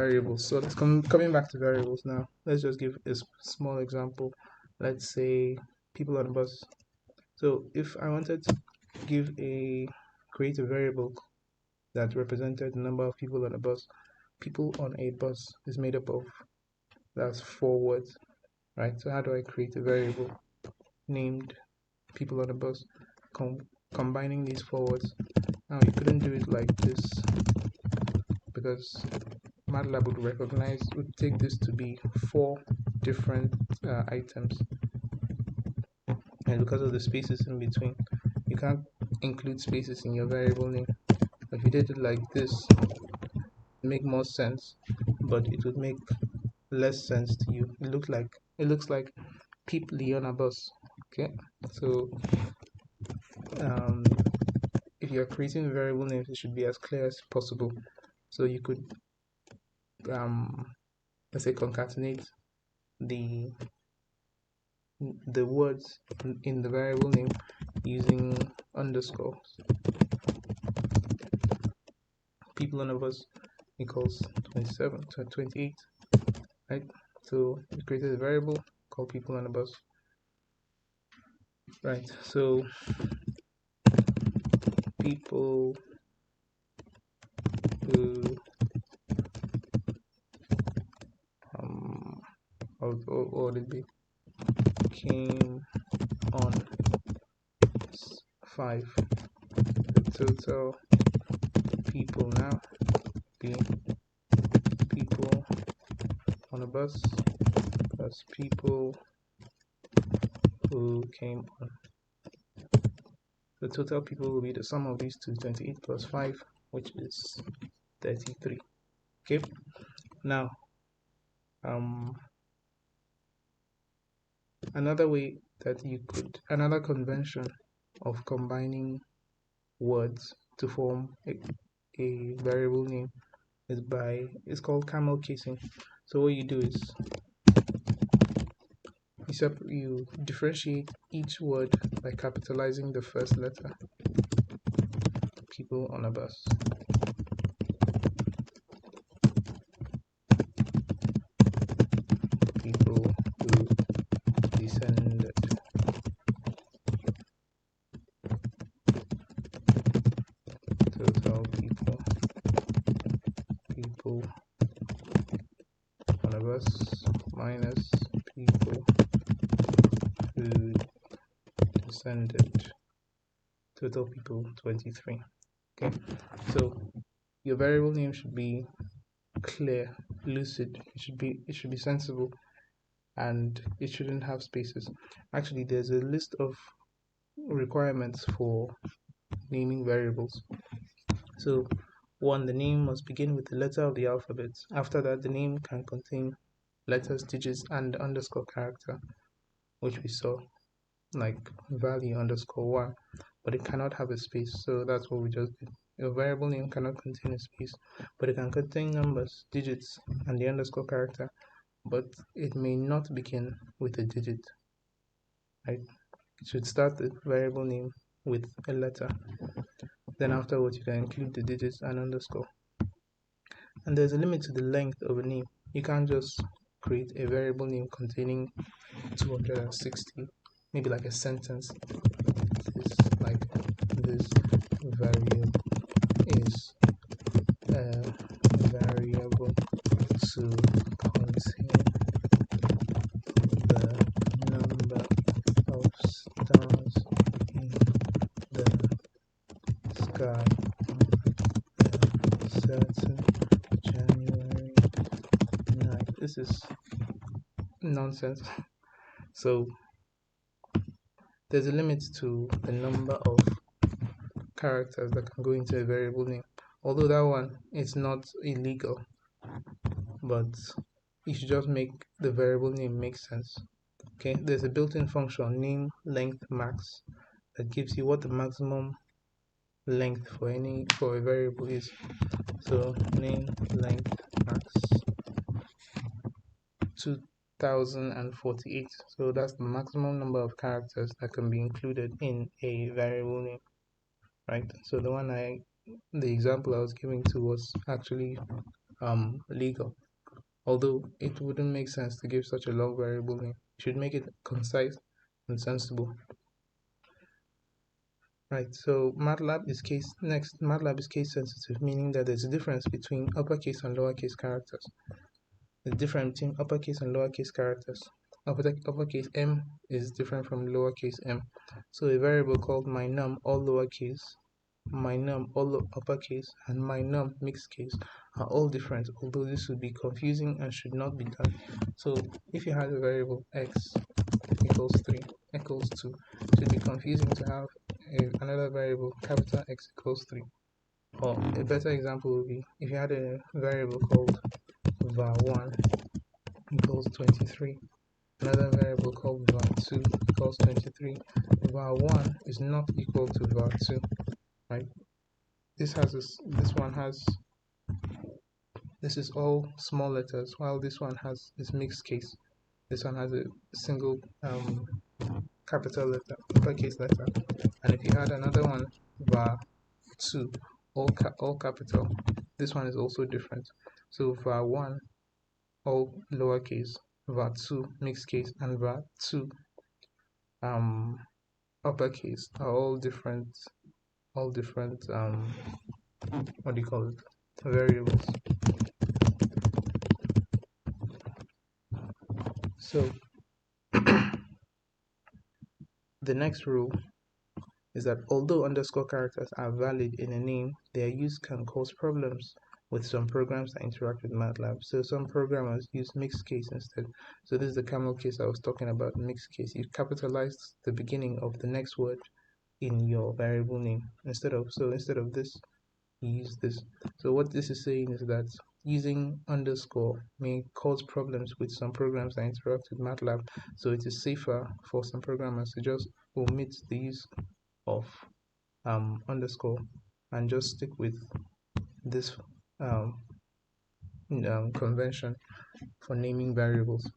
variables. So let's coming back to variables now. Let's just give a small example. Let's say people on a bus. So if I wanted to create a variable that represented the number of people on a bus, people on a bus is made up of, that's 4 words, right? So how do I create a variable named people on a bus, combining these 4 words? Now you couldn't do it like this because MATLAB would take this to be 4 different items, and because of the spaces in between, you can't include spaces in your variable name. If you did it like this, it make more sense, but it would make less sense to you. It looks like people on a bus. Okay, so um, if you're creating variable names, it should be as clear as possible. So you could let's say concatenate the words in the variable name using underscores. People on a bus equals 27 to 28, right? So we created a variable called people on a bus, right? So people who what would it be, came on 5. The total people now be people on a bus plus people who came on. The total people will be the sum of these two, 28 plus 5, which is 33. Okay, now another convention of combining words to form a variable name is called camel casing. So what you do is you differentiate each word by capitalizing the first letter. People on a bus. People who descended. Total people. People on a bus minus people who descended. Total people 23. Okay, so your variable name should be clear, lucid. It should be sensible, and it shouldn't have spaces. Actually, there's a list of requirements for naming variables. So 1, the name must begin with the letter of the alphabet. After that, the name can contain letters, digits, and underscore character, which we saw, like value underscore 1, but it cannot have a space. So that's what we just did. Your variable name cannot contain a space, but it can contain numbers, digits, and the underscore character, but it may not begin with a digit, right? It should start the variable name with a letter. Then afterwards, you can include the digits and underscore. And there's a limit to the length of a name. You can't just create a variable name containing 260, maybe like a sentence. It's like this variable is a variable to contain the number of stars in the sky on a certain January night. This is nonsense. So there's a limit to the number of characters that can go into a variable name. Although that one is not illegal, but you should just make the variable name make sense. Okay, there's a built-in function name length max that gives you what the maximum length for a variable is. So name length max 2048. So that's the maximum number of characters that can be included in a variable name, right? So the example I was giving to was actually legal. Although it wouldn't make sense to give such a long variable name. You should make it concise and sensible. Right, so MATLAB is case sensitive, meaning that there's a difference between uppercase and lowercase characters. The difference between uppercase and lowercase characters. Uppercase M is different from lowercase m. So a variable called my num, all lowercase, my num, all uppercase, and my num, mixed case, are all different, although this would be confusing and should not be done. So if you had a variable x equals 3 equals 2, it would be confusing to have another variable capital X equals 3. Or a better example would be if you had a variable called var1 equals 23, another variable called var2 equals 23. var1 is not equal to var2, right? This is all small letters, while this one has this mixed case. This one has a single capital letter, uppercase letter, and if you had another one, var2, all capital, this one is also different. So var1, all lowercase, var2, mixed case, and var2, uppercase, are all different, what do you call it, variables. So the next rule is that although underscore characters are valid in a name, their use can cause problems with some programs that interact with MATLAB. So some programmers use mixed case instead. So this is the camel case I was talking about, mixed case. You capitalize the beginning of the next word in your variable name. Instead of this, you use this. So what this is saying is that using underscore may cause problems with some programs that interact with MATLAB. So it is safer for some programmers to just omit the use of underscore and just stick with this convention for naming variables.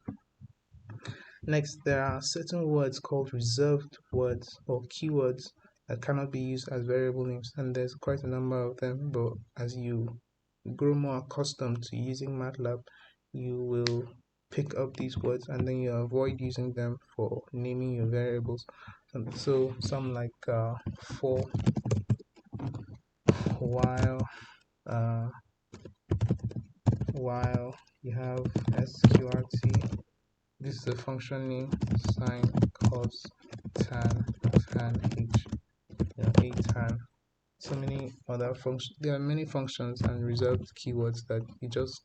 Next, there are certain words called reserved words or keywords that cannot be used as variable names, and there's quite a number of them, but as you grow more accustomed to using MATLAB, you will pick up these words and then you avoid using them for naming your variables. So some like for, uh, while you have sqrt, this is a function name, sine, cos, tan, h, a tan. So many other functions. There are many functions and reserved keywords that you just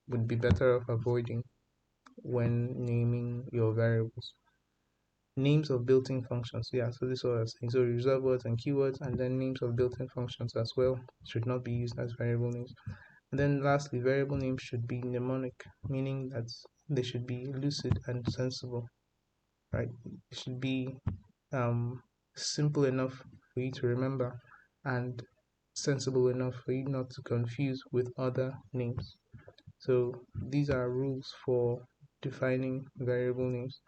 would be better off avoiding when naming your variables. Names of built-in functions. Yeah, so this was saying. So reserved words and keywords, and then names of built-in functions as well should not be used as variable names. And then lastly, variable names should be mnemonic, meaning that they should be lucid and sensible, right? It should be simple enough for you to remember and sensible enough for you not to confuse with other names. So these are rules for defining variable names.